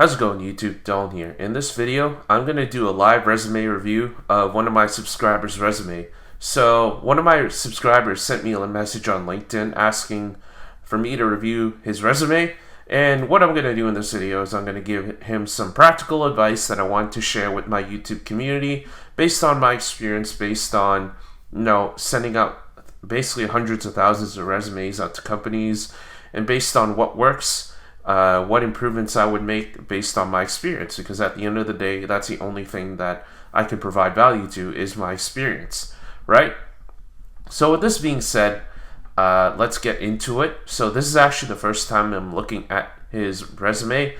How's it going, YouTube? Dylan here. In this video, I'm going to do a live resume review of one of my subscribers' resume. So, one of my subscribers sent me a message on LinkedIn asking for me to review his resume. And what I'm going to do in this video is I'm going to give him some practical advice that I want to share with my YouTube community based on my experience, based on, sending out basically hundreds of thousands of resumes out to companies, and based on what works. What improvements I would make based on my experience, because at the end of the day, that's the only thing that I can provide value to is my experience, right? So with this being said, let's get into it. So this is actually the first time I'm looking at his resume,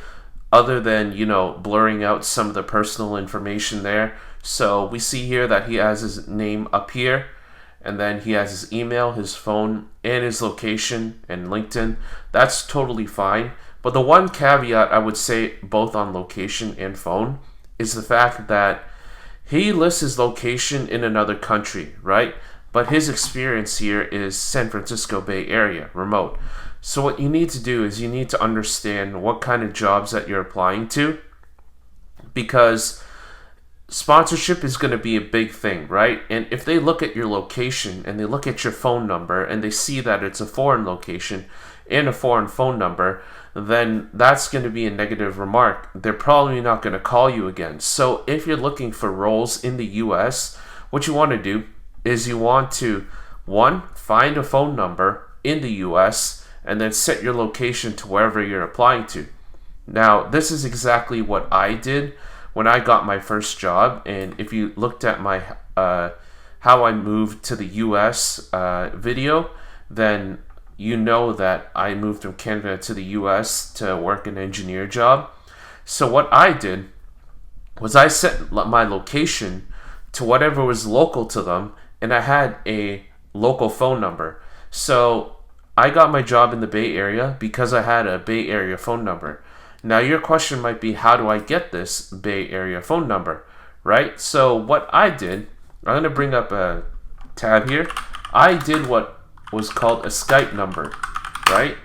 other than, blurring out some of the personal information there. So we see here that he has his name up here, and then he has his email, his phone, and his location, and LinkedIn. That's totally fine. But the one caveat I would say, both on location and phone, is the fact that he lists his location in another country, right? But his experience here is San Francisco Bay Area, remote. So what you need to do is you need to understand what kind of jobs that you're applying to, because sponsorship is going to be a big thing, right? And if they look at your location and they look at your phone number and they see that it's a foreign location and a foreign phone number, then that's going to be a negative remark. They're probably not going to call you again. So if you're looking for roles in the US, what you want to do is you want to, one, find a phone number in the US and then set your location to wherever you're applying to. Now, this is exactly what I did when I got my first job. And if you looked at my how I moved to the US video, then you know that I moved from Canada to the US to work an engineer job. So what I did was I set my location to whatever was local to them, and I had a local phone number. So I got my job in the Bay Area because I had a Bay Area phone number. Now your question might be, how do I get this Bay Area phone number, right? So what I did, I'm going to bring up a tab here. I did what was called a Skype number, right?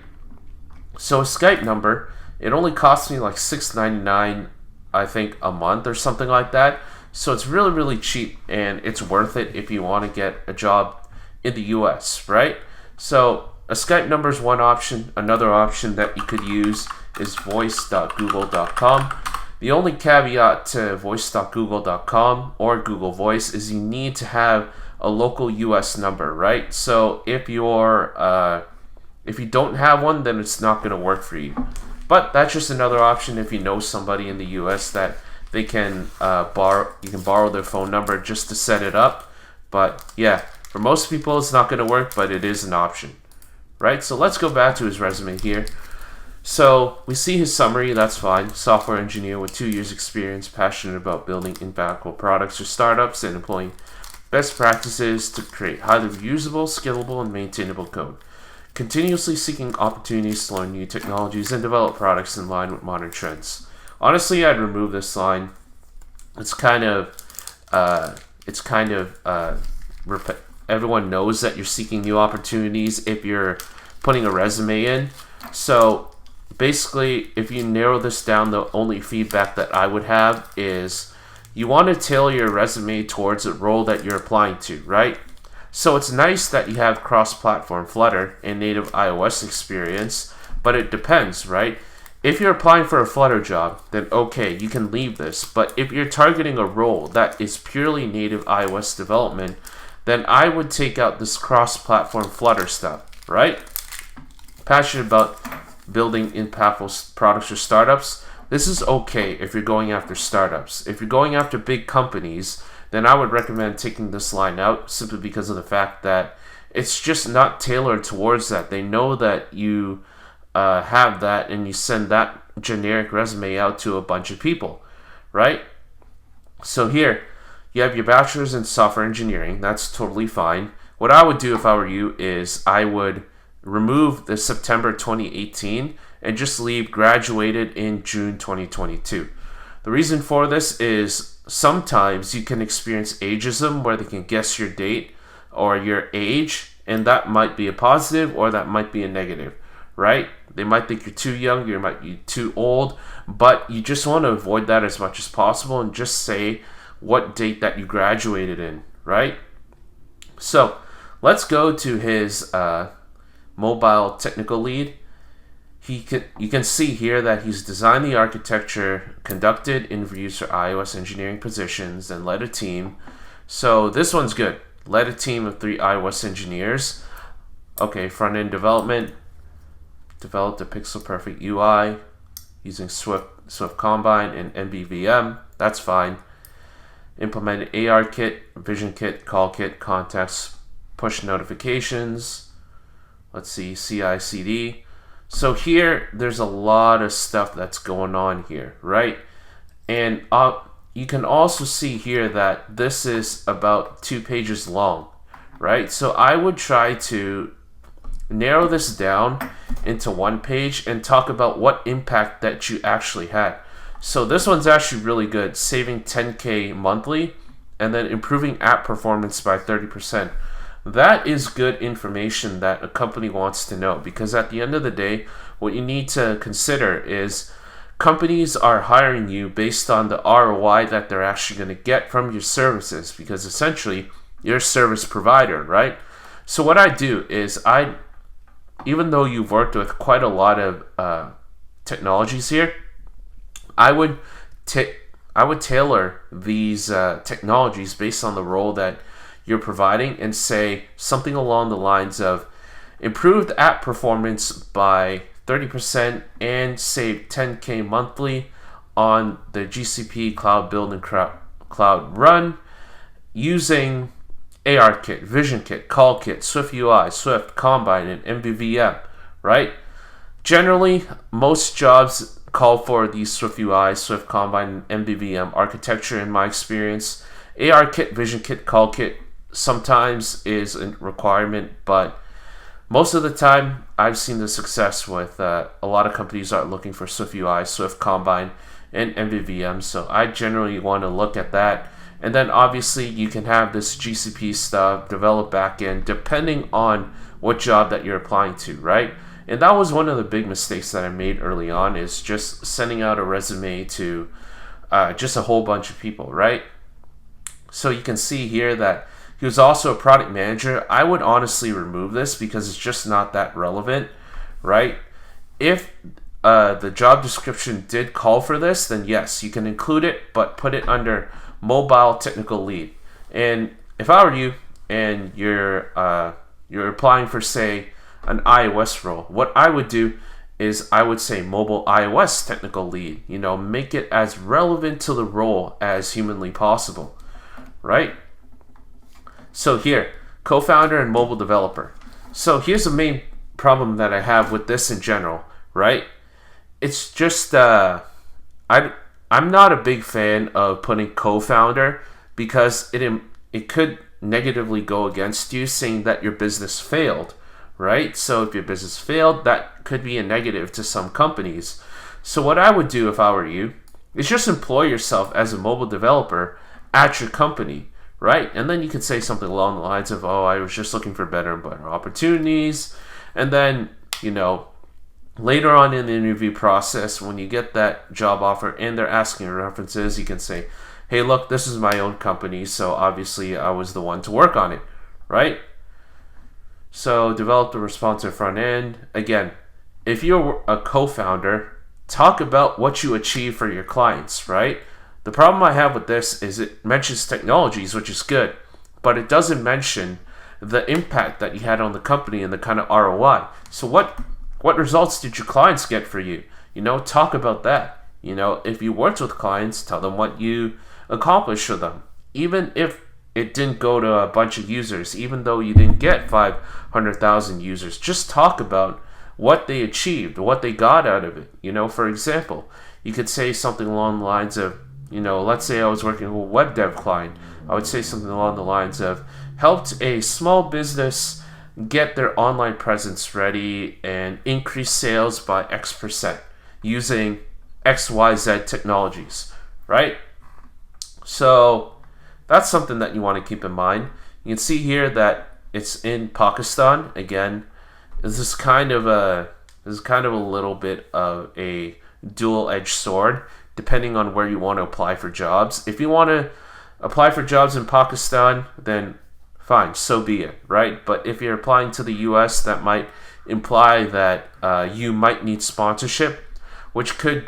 So a Skype number, it only cost me like $6.99, I think, a month or something like that. So it's really, really cheap, and it's worth it if you want to get a job in the US, right? So a Skype number is one option. Another option that you could use is voice.google.com. The only caveat to voice.google.com or Google Voice is you need to have a local US number, right? So if you don't have one, then it's not going to work for you. But that's just another option if you know somebody in the US that they can you can borrow their phone number just to set it up. But yeah, for most people it's not going to work, but it is an option, right? So let's go back to his resume here. So we see his summary, that's fine. Software engineer with 2 years experience, passionate about building impactful products for startups and employing best practices to create highly reusable, scalable, and maintainable code. Continuously seeking opportunities to learn new technologies and develop products in line with modern trends. Honestly, I'd remove this line. Everyone knows that you're seeking new opportunities if you're putting a resume in. So basically, if you narrow this down, the only feedback that I would have is you want to tailor your resume towards the role that you're applying to, right? So it's nice that you have cross-platform Flutter and native iOS experience, but it depends, right? If you're applying for a Flutter job, then okay, you can leave this. But if you're targeting a role that is purely native iOS development, then I would take out this cross-platform Flutter stuff, right? Passionate about building impactful products for startups. This is okay if you're going after startups. If you're going after big companies, then I would recommend taking this line out, simply because of the fact that it's just not tailored towards that. They know that you have that, and you send that generic resume out to a bunch of people, right? So here, you have your bachelor's in software engineering. That's totally fine. What I would do if I were you is I would remove the September 2018 and just leave graduated in June 2022. The reason for this is sometimes you can experience ageism, where they can guess your date or your age, and that might be a positive or that might be a negative, right? They might think you're too young, you might be too old, but you just want to avoid that as much as possible and just say what date that you graduated in, right? So let's go to his mobile technical lead. You can see here that he's designed the architecture, conducted interviews for iOS engineering positions, and led a team. So this one's good. Led a team of 3 iOS engineers. Okay, front-end development. Developed a pixel-perfect UI using Swift Combine and MVVM. That's fine. Implemented ARKit, VisionKit, CallKit, context, push notifications. Let's see, CI/CD. So here, there's a lot of stuff that's going on here, right? And you can also see here that this is about 2 pages long, right? So I would try to narrow this down into 1 page and talk about what impact that you actually had. So this one's actually really good, saving 10K monthly and then improving app performance by 30%. That is good information that a company wants to know, because at the end of the day, what you need to consider is companies are hiring you based on the ROI that they're actually going to get from your services, because essentially you're a service provider, right? So what I do is even though you've worked with quite a lot of technologies here, I would tailor these technologies based on the role that you're providing and say something along the lines of improved app performance by 30% and save 10K monthly on the GCP Cloud Build and Cloud Run using ARKit, VisionKit, CallKit, SwiftUI, Swift Combine, and MVVM, right? Generally, most jobs call for the SwiftUI, Swift Combine, and MVVM architecture in my experience. ARKit, VisionKit, CallKit sometimes is a requirement, but most of the time I've seen the success with a lot of companies are looking for SwiftUI, Swift Combine, and MVVM, so I generally want to look at that. And then obviously you can have this GCP stuff, develop backend, depending on what job that you're applying to, right? And that was one of the big mistakes that I made early on, is just sending out a resume to just a whole bunch of people, right? So you can see here that he was also a product manager. I would honestly remove this because it's just not that relevant, right? If the job description did call for this, then yes, you can include it, but put it under mobile technical lead. And if I were you and you're applying for, say, an iOS role, what I would do is I would say mobile iOS technical lead. You know, make it as relevant to the role as humanly possible, right? So here, co-founder and mobile developer. So here's the main problem that I have with this in general, right? It's just I'm not a big fan of putting co-founder because it could negatively go against you, saying that your business failed, right? So if your business failed, that could be a negative to some companies. So what I would do if I were you is just employ yourself as a mobile developer at your company, right? And then you could say something along the lines of, oh, I was just looking for better and better opportunities. And then, you know, later on in the interview process, when you get that job offer and they're asking references, you can say, hey, look, this is my own company, so obviously I was the one to work on it, right? So develop the responsive front end. Again, if you're a co-founder, talk about what you achieve for your clients, right? The problem I have with this is it mentions technologies, which is good, but it doesn't mention the impact that you had on the company and the kind of ROI. So what results did your clients get for you? You know, talk about that. You know, if you worked with clients, tell them what you accomplished for them. Even if it didn't go to a bunch of users, even though you didn't get 500,000 users, just talk about what they achieved, what they got out of it. You know, for example, you could say something along the lines of, you know, let's say I was working with a web dev client. I would say something along the lines of, helped a small business get their online presence ready and increase sales by X% using XYZ technologies, right? So that's something that you want to keep in mind. You can see here that it's in Pakistan. Again, this is kind of a is kind of a little bit of a dual-edged sword, depending on where you want to apply for jobs. If you want to apply for jobs in Pakistan, then fine, so be it, right? But if you're applying to the US, that might imply that you might need sponsorship, which could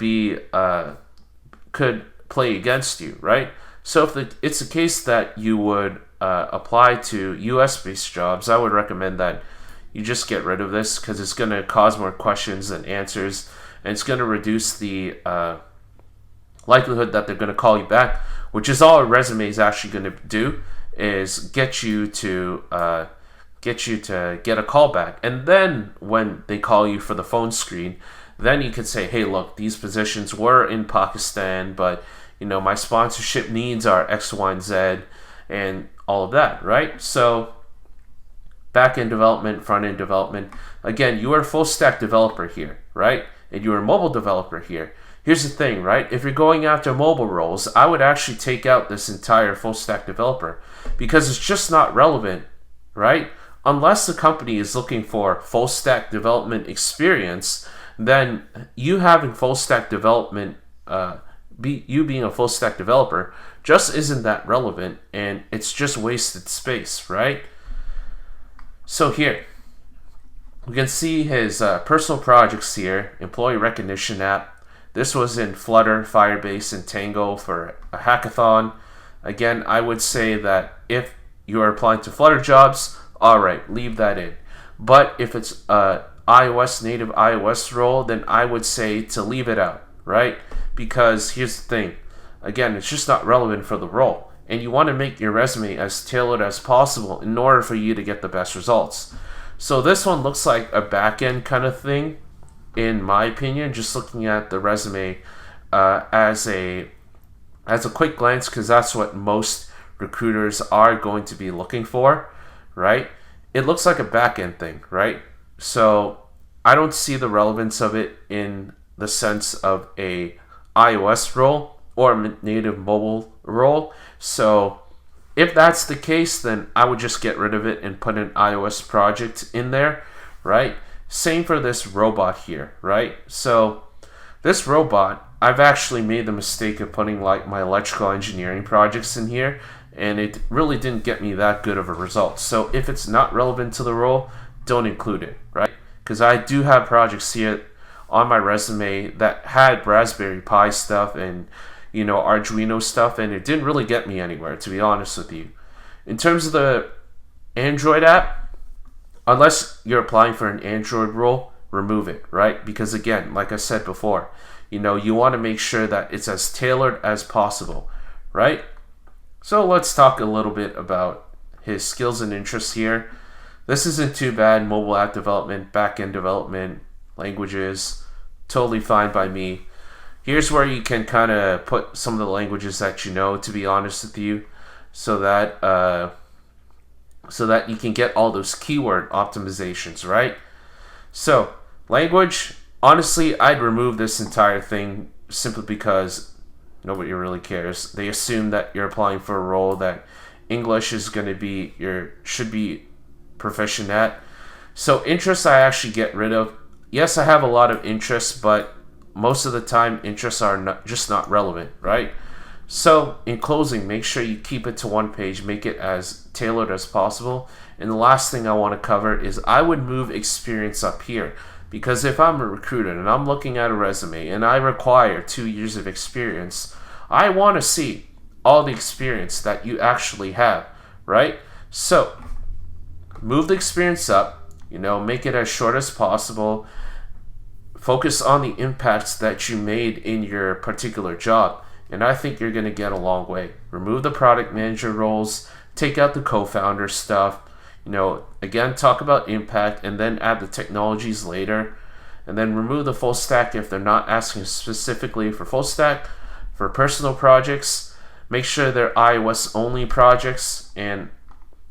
play against you, right? So if it's a case that you would apply to US-based jobs, I would recommend that you just get rid of this, because it's going to cause more questions than answers, and it's going to reduce the likelihood that they're going to call you back, which is all a resume is actually going to do, is get you to get a call back. And then when they call you for the phone screen, then you could say, hey, look, these positions were in Pakistan, but my sponsorship needs are X, Y, and Z, and all of that, right? So back-end development, front-end development. Again, you are a full-stack developer here, right? And you're a mobile developer here. Here's the thing, right? If you're going after mobile roles, I would actually take out this entire full-stack developer, because it's just not relevant, right? Unless the company is looking for full-stack development experience, then you having full-stack development, you being a full-stack developer, just isn't that relevant, and it's just wasted space, right? So here, we can see his personal projects here, employee recognition app. This was in Flutter, Firebase, and Tango for a hackathon. Again, I would say that if you are applying to Flutter jobs, all right, leave that in. But if it's a native iOS role, then I would say to leave it out, right? Because here's the thing. Again, it's just not relevant for the role. And you want to make your resume as tailored as possible in order for you to get the best results. So this one looks like a back-end kind of thing, in my opinion, just looking at the resume as a quick glance, because that's what most recruiters are going to be looking for, right? It looks like a back-end thing, right? So I don't see the relevance of it in the sense of a iOS role or a native mobile role. So if that's the case, then I would just get rid of it and put an iOS project in there, right? Same for this robot here, right? So this robot, I've actually made the mistake of putting like my electrical engineering projects in here, and it really didn't get me that good of a result. So if it's not relevant to the role, don't include it, right? Because I do have projects here on my resume that had Raspberry Pi stuff and Arduino stuff, and it didn't really get me anywhere, to be honest with you. In terms of the Android app, unless you're applying for an Android role, remove it, right? Because again, like I said before, you want to make sure that it's as tailored as possible, right? So let's talk a little bit about his skills and interests here. This isn't too bad. Mobile app development, backend development, languages, totally fine by me. Here's where you can kind of put some of the languages that to be honest with you, so that you can get all those keyword optimizations, right? So language, honestly, I'd remove this entire thing simply because nobody really cares. They assume that you're applying for a role that English is going to be should be proficient at. So interests I actually get rid of. Yes, I have a lot of interests, but most of the time interests are just not relevant, right? So in closing, make sure you keep it to one page, make it as tailored as possible. And the last thing I want to cover is I would move experience up here, because if I'm a recruiter and I'm looking at a resume and I require 2 years of experience, I want to see all the experience that you actually have, right? So move the experience up, make it as short as possible. Focus on the impacts that you made in your particular job, and I think you're going to get a long way. Remove the product manager roles, take out the co-founder stuff, again, talk about impact, and then add the technologies later, and then remove the full stack if they're not asking specifically for full stack. For personal projects, make sure they're iOS only projects, and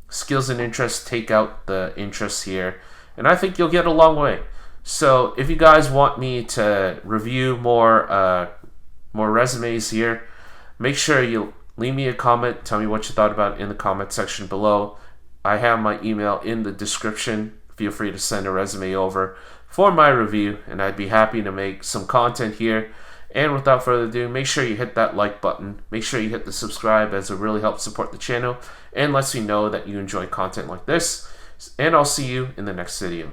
skills and interests, take out the interests here, and I think you'll get a long way. So if you guys want me to review more resumes here, make sure you leave me a comment. Tell me what you thought about it in the comment section below. I have my email in the description. feel free to send a resume over for my review, and I'd be happy to make some content here. And without further ado, make sure you hit that like button. Make sure you hit the subscribe, as it really helps support the channel and lets me know that you enjoy content like this. And I'll see you in the next video.